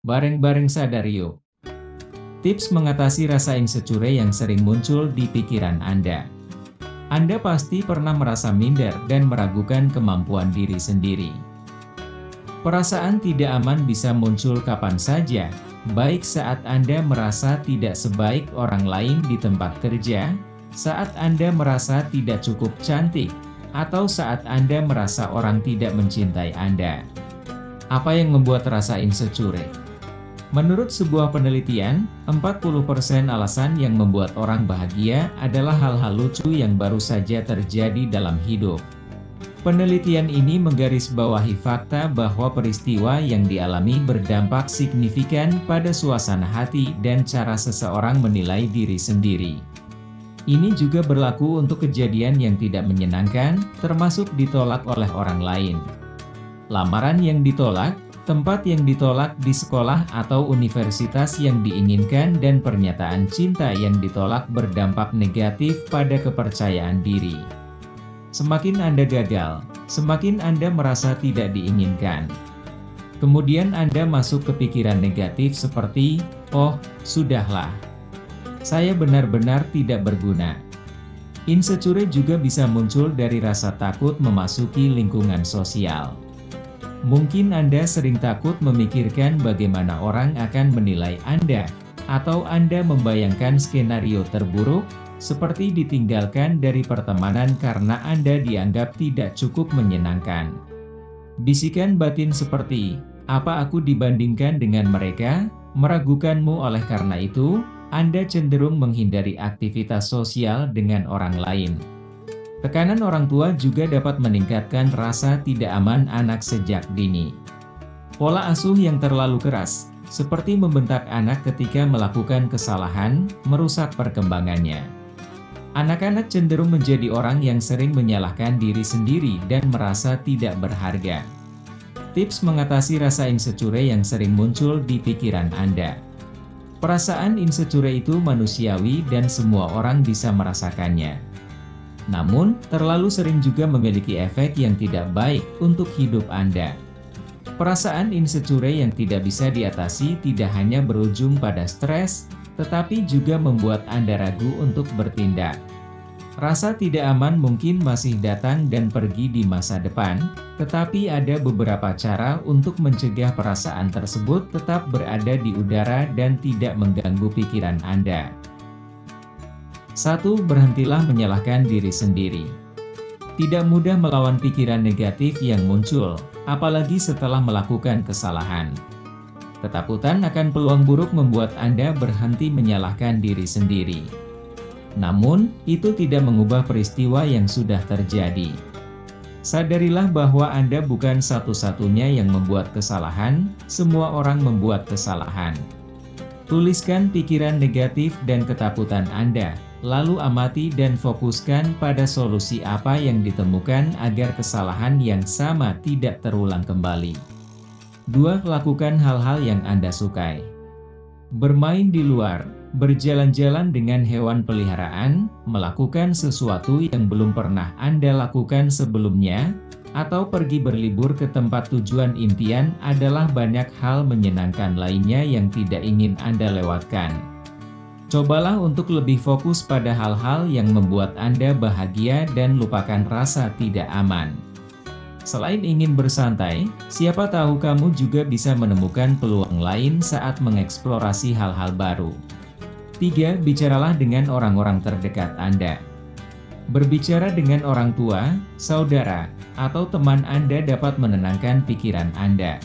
Bareng-bareng sadar yuk. Tips mengatasi rasa insecure yang sering muncul di pikiran Anda. Anda pasti pernah merasa minder dan meragukan kemampuan diri sendiri. Perasaan tidak aman bisa muncul kapan saja, baik saat Anda merasa tidak sebaik orang lain di tempat kerja, saat Anda merasa tidak cukup cantik, atau saat Anda merasa orang tidak mencintai Anda. Apa yang membuat rasa insecure? Menurut sebuah penelitian, 40% alasan yang membuat orang bahagia adalah hal-hal lucu yang baru saja terjadi dalam hidup. Penelitian ini menggarisbawahi fakta bahwa peristiwa yang dialami berdampak signifikan pada suasana hati dan cara seseorang menilai diri sendiri. Ini juga berlaku untuk kejadian yang tidak menyenangkan, termasuk ditolak oleh orang lain. Lamaran yang ditolak, tempat yang ditolak di sekolah atau universitas yang diinginkan, dan pernyataan cinta yang ditolak berdampak negatif pada kepercayaan diri. Semakin Anda gagal, semakin Anda merasa tidak diinginkan. Kemudian Anda masuk ke pikiran negatif seperti, "Oh, sudahlah. Saya benar-benar tidak berguna." Insecure juga bisa muncul dari rasa takut memasuki lingkungan sosial. Mungkin Anda sering takut memikirkan bagaimana orang akan menilai Anda, atau Anda membayangkan skenario terburuk, seperti ditinggalkan dari pertemanan karena Anda dianggap tidak cukup menyenangkan. Bisikan batin seperti, "Apa aku dibandingkan dengan mereka?" meragukanmu. Oleh karena itu, Anda cenderung menghindari aktivitas sosial dengan orang lain. Tekanan orang tua juga dapat meningkatkan rasa tidak aman anak sejak dini. Pola asuh yang terlalu keras, seperti membentak anak ketika melakukan kesalahan, merusak perkembangannya. Anak-anak cenderung menjadi orang yang sering menyalahkan diri sendiri dan merasa tidak berharga. Tips mengatasi rasa insecure yang sering muncul di pikiran Anda. Perasaan insecure itu manusiawi dan semua orang bisa merasakannya. Namun, terlalu sering juga memiliki efek yang tidak baik untuk hidup Anda. Perasaan insecure yang tidak bisa diatasi tidak hanya berujung pada stres, tetapi juga membuat Anda ragu untuk bertindak. Rasa tidak aman mungkin masih datang dan pergi di masa depan, tetapi ada beberapa cara untuk mencegah perasaan tersebut tetap berada di udara dan tidak mengganggu pikiran Anda. 1. Berhentilah menyalahkan diri sendiri. Tidak mudah melawan pikiran negatif yang muncul, apalagi setelah melakukan kesalahan. Ketakutan akan peluang buruk membuat Anda berhenti menyalahkan diri sendiri. Namun, itu tidak mengubah peristiwa yang sudah terjadi. Sadarilah bahwa Anda bukan satu-satunya yang membuat kesalahan, semua orang membuat kesalahan. Tuliskan pikiran negatif dan ketakutan Anda, lalu amati dan fokuskan pada solusi apa yang ditemukan agar kesalahan yang sama tidak terulang kembali. 2. Lakukan hal-hal yang Anda sukai. Bermain di luar, berjalan-jalan dengan hewan peliharaan, melakukan sesuatu yang belum pernah Anda lakukan sebelumnya, atau pergi berlibur ke tempat tujuan impian adalah banyak hal menyenangkan lainnya yang tidak ingin Anda lewatkan. Cobalah untuk lebih fokus pada hal-hal yang membuat Anda bahagia dan lupakan rasa tidak aman. Selain ingin bersantai, siapa tahu kamu juga bisa menemukan peluang lain saat mengeksplorasi hal-hal baru. 3. Bicaralah dengan orang-orang terdekat Anda. Berbicara dengan orang tua, saudara, atau teman Anda dapat menenangkan pikiran Anda.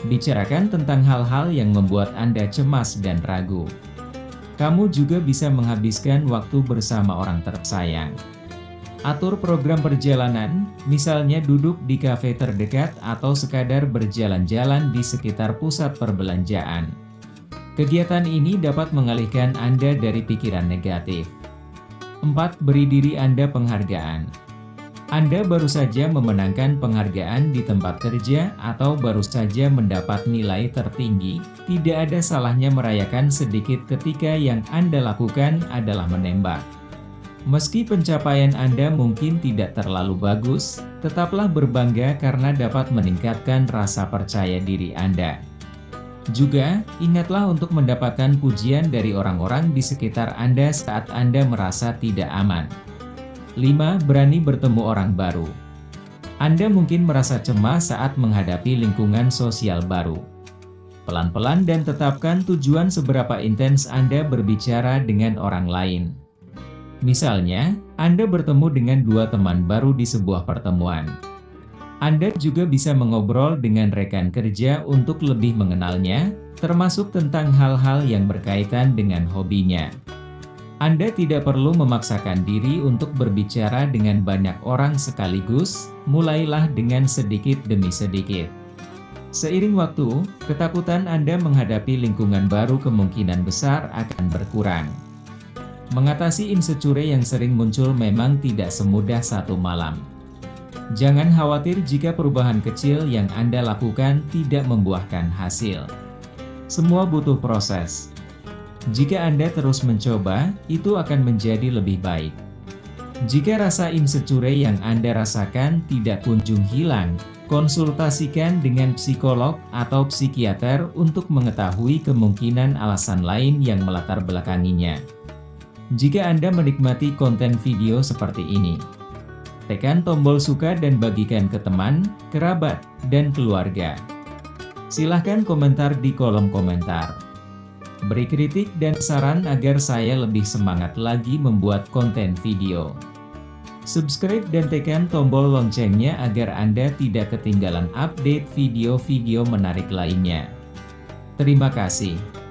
Bicarakan tentang hal-hal yang membuat Anda cemas dan ragu. Kamu juga bisa menghabiskan waktu bersama orang tersayang. Atur program perjalanan, misalnya duduk di kafe terdekat atau sekadar berjalan-jalan di sekitar pusat perbelanjaan. Kegiatan ini dapat mengalihkan Anda dari pikiran negatif. 4. Beri diri Anda penghargaan. Anda baru saja memenangkan penghargaan di tempat kerja atau baru saja mendapat nilai tertinggi, tidak ada salahnya merayakan sedikit ketika yang Anda lakukan adalah menembak. Meski pencapaian Anda mungkin tidak terlalu bagus, tetaplah berbangga karena dapat meningkatkan rasa percaya diri Anda. Juga, ingatlah untuk mendapatkan pujian dari orang-orang di sekitar Anda saat Anda merasa tidak aman. 5. Berani bertemu orang baru. Anda mungkin merasa cemas saat menghadapi lingkungan sosial baru. Pelan-pelan dan tetapkan tujuan seberapa intens Anda berbicara dengan orang lain. Misalnya, Anda bertemu dengan 2 teman baru di sebuah pertemuan. Anda juga bisa mengobrol dengan rekan kerja untuk lebih mengenalnya, termasuk tentang hal-hal yang berkaitan dengan hobinya. Anda tidak perlu memaksakan diri untuk berbicara dengan banyak orang sekaligus, mulailah dengan sedikit demi sedikit. Seiring waktu, ketakutan Anda menghadapi lingkungan baru kemungkinan besar akan berkurang. Mengatasi insecure yang sering muncul memang tidak semudah satu malam. Jangan khawatir jika perubahan kecil yang Anda lakukan tidak membuahkan hasil. Semua butuh proses. Jika Anda terus mencoba, itu akan menjadi lebih baik. Jika rasa insecure yang Anda rasakan tidak kunjung hilang, konsultasikan dengan psikolog atau psikiater untuk mengetahui kemungkinan alasan lain yang melatar belakanginya. Jika Anda menikmati konten video seperti ini, tekan tombol suka dan bagikan ke teman, kerabat, dan keluarga. Silahkan komentar di kolom komentar. Beri kritik dan saran agar saya lebih semangat lagi membuat konten video. Subscribe dan tekan tombol loncengnya agar Anda tidak ketinggalan update video-video menarik lainnya. Terima kasih.